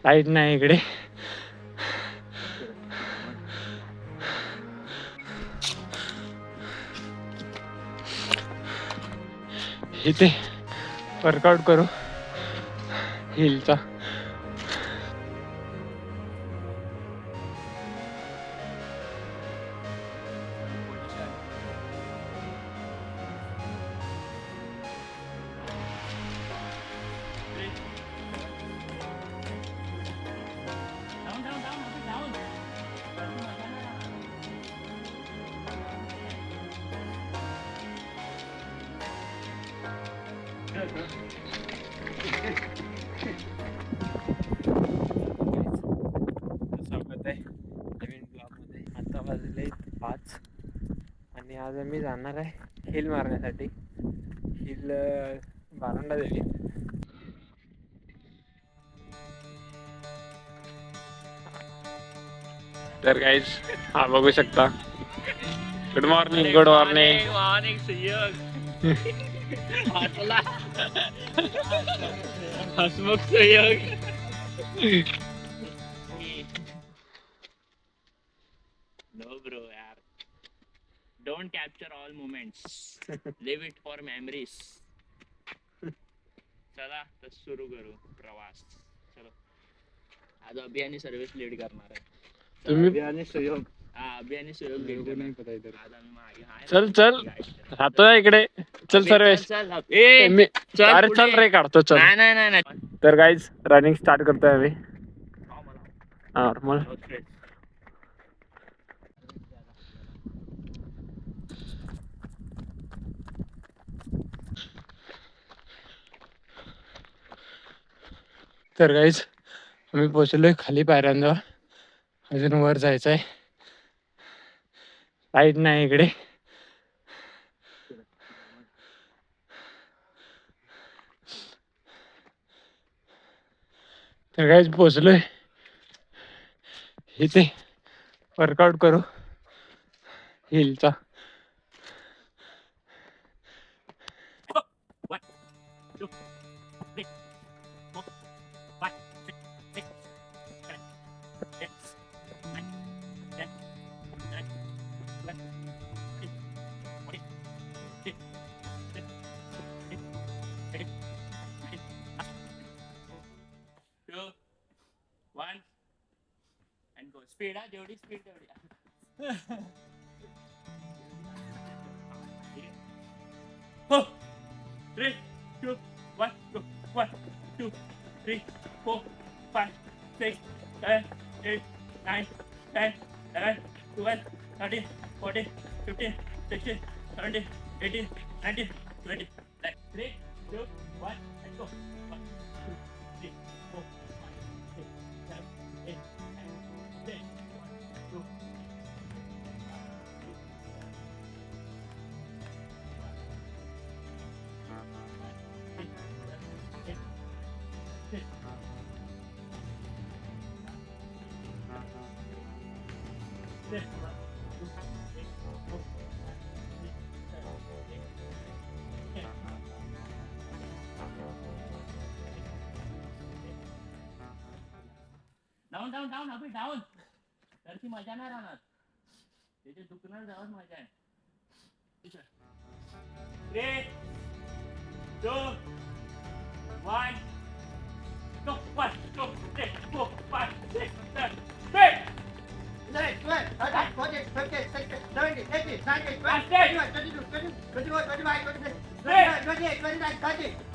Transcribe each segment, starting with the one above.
Light नाही इकडे. इथे वर्कआउट करू हिलचा. स्वागत आहे नवीन ब्लॉगमध्ये. आता वाजले 5 आणि आज आम्ही जाणार आहे हिल मारण्यासाठी. हिल बारांडा देवी. तर गाईज हा बघू शकता. Good morning. Good morning. Morning Suyog. हसमुख सुयोग. No bro यार. Don't capture all moments. Leave it for memories. चला तर सुरू करू प्रवास. चलो आज अभियानी सर्विस लीड करणार आहे. तुम्ही अभियानी सुयोग. हा अभियानी सुयोग लीड करणार. आज आम्ही मागे आहे. चल चल राहतो इकडे. चल सर्वेश. चल ए मी चल अरे पुढे. चल रे काढतो. चल नाही नाही नाही नाही. तर गाईज रनिंग स्टार्ट करतोय आम्ही नॉर्मल. तर गाईज आम्ही पोचलोय खाली पायऱ्यांजवळ. अजून वर जायचं आहे. लाईट नाही इकडे. तर गाईज पोचलोय. इथे वर्कआउट करू हिलचा. स्पीड हा जेवढी स्पीड तेवढी. 3, 2, 1, go. 1, 2, 3, 4, 5, 6, 7, 8, 9, 10, 11, 12, 13, 14, 15, 16, 17, 18, 19, 20. 3, 2, 1, and go. 1, 2, 3, 4, 5, 6, 7, 8, 9, 10, 2. Down down down Abhi down. तर ती मजा नाही राहणार. त्याचे दुखणार जावं मजा आहे. 3, 2, 1, go. 1, 2, 3, 4, 5, 6, 7, 8. 9, 12, 13, 14, 15, 16, 17, 18, 19, 20, 21, 22, 23, 24, 25, 26, 27, 28, 29, 30.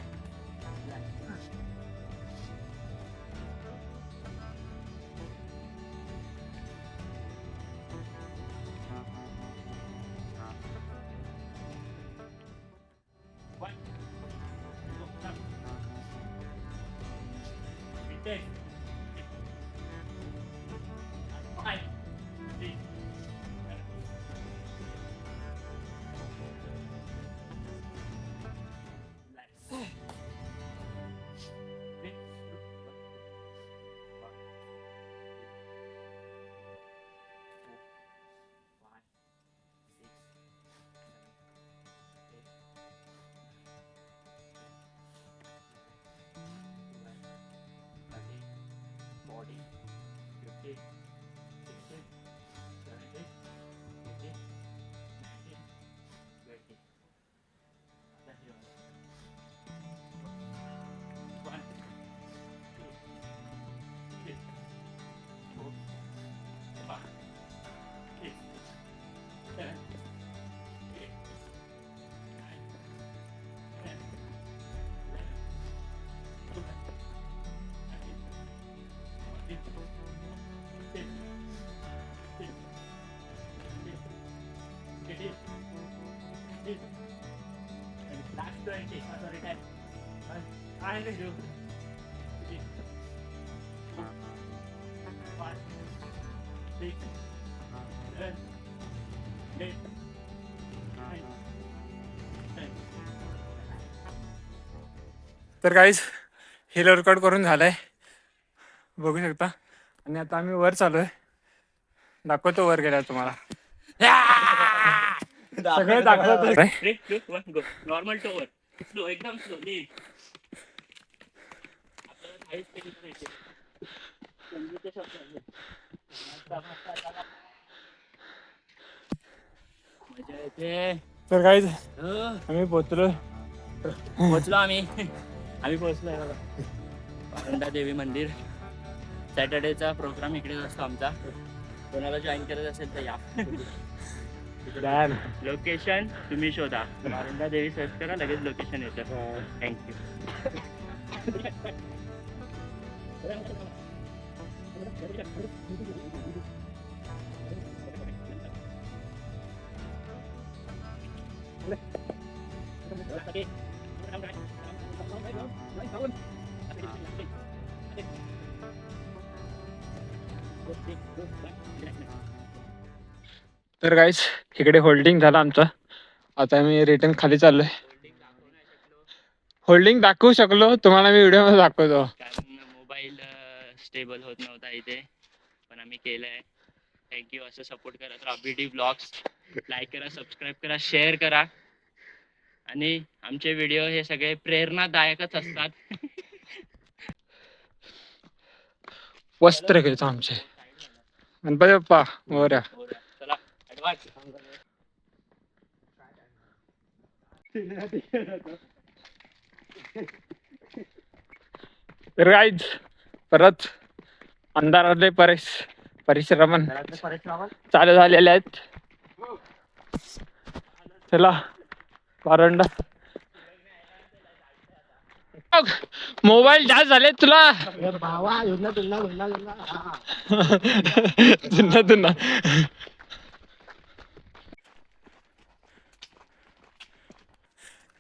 Last 20. Sorry, 10. 1, 2, 5, 6, 7, 8, 9, 10. तर गाईज हिल वर्कआउट करून झालंय बघू शकता. आणि आता आम्ही वर चालू आहे. दाखवतो वर गेला तुम्हाला. सगळं दाखवतो. 3, 2, 1, go. Normal to over. Slow, एकदम slow. आपल्याला काहीच केलं नाही. संगीतचे शब्द आहेत. मजा येते. तर गाईज आम्ही पोचलो. आम्ही पोहोचलोय बघा. वारंडा देवी मंदिर. सॅटर्डेचा प्रोग्राम इकडेच असतो आमचा. कोणाला जॉईन करत असेल तर या. लोकेशन तुम्ही शोधा. वारंडा देवी सर्च करा, लगेच लोकेशन येतं. थँक्यू. तर गाईज इकडे होल्डिंग झालं आमचं. आता मी रिटर्न खाली चाललोय. होल्डिंग दाखवू शकलो तुम्हाला मी व्हिडिओ मध्ये दाखवतो. कारण मोबाईल स्टेबल होत नव्हता इथे, पण आम्ही केलंय. थँक्यू. असं सपोर्ट करा तर BD ब्लॉग्स लाईक करा, सबस्क्राईब करा, शेअर करा. आणि आमचे व्हिडिओ हे सगळे प्रेरणादायकच असतात. वस्त्र घ्यायचं आमचे गणपती बाप्पा मोरया. चला ऍडव्हान्स. तर गाईज परत अंधारातले परिश्रमण चालू झालेले आहेत. चला वारंडा. मोबाईल जास्त झाले तुला. जुन्ना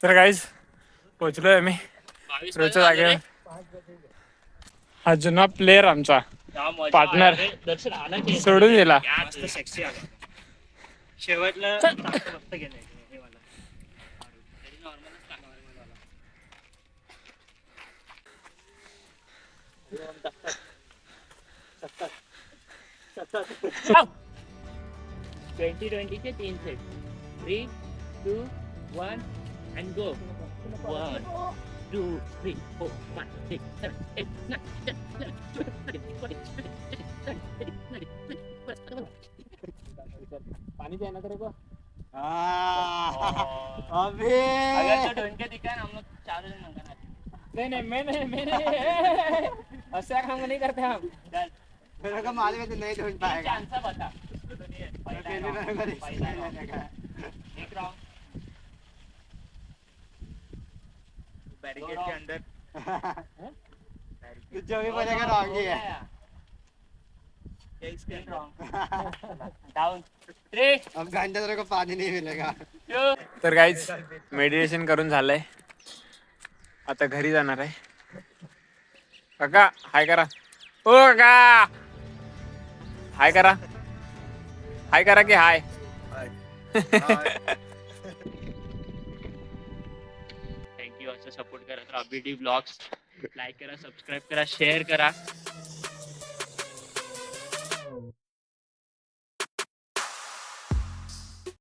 तर गाईज पोचलोय आम्ही रोजच्या जागेवर. हा जुना प्लेअर आमचा पार्टनर सोडून गेला. शेवटला चे 3 सेट. 3, 2, 1 and go. 1, 2, 3, 4, 5, 6, 7, 8, 9, 10, 11, 12, 13, 14, 15. पानी देना तेरे को. अबे अगर तो ढूंढ के दिखा ना, हम लोग 4 जन मंगाना. नहीं मैंने ऐसा काम नहीं करते हम. चल मेरे को मालूम है तू नहीं ढूंढ पाएगा. आंसर बता. एक राउंड बैरिकेड के अंदर. तू जो भी बोलेगा रॉन्ग ही है. डाउन 3. अब घंटे तेरे को पानी नहीं मिलेगा. तर गाईज मेडिटेशन करून झालंय. आता घरी जाणार आहे. काका हाय करा. ओ काका हाय करा. हाय करा की हाय. थँक्यू. असं सपोर्ट करा तर BD ब्लॉग्स लाईक करा, सबस्क्राईब करा, शेअर करा.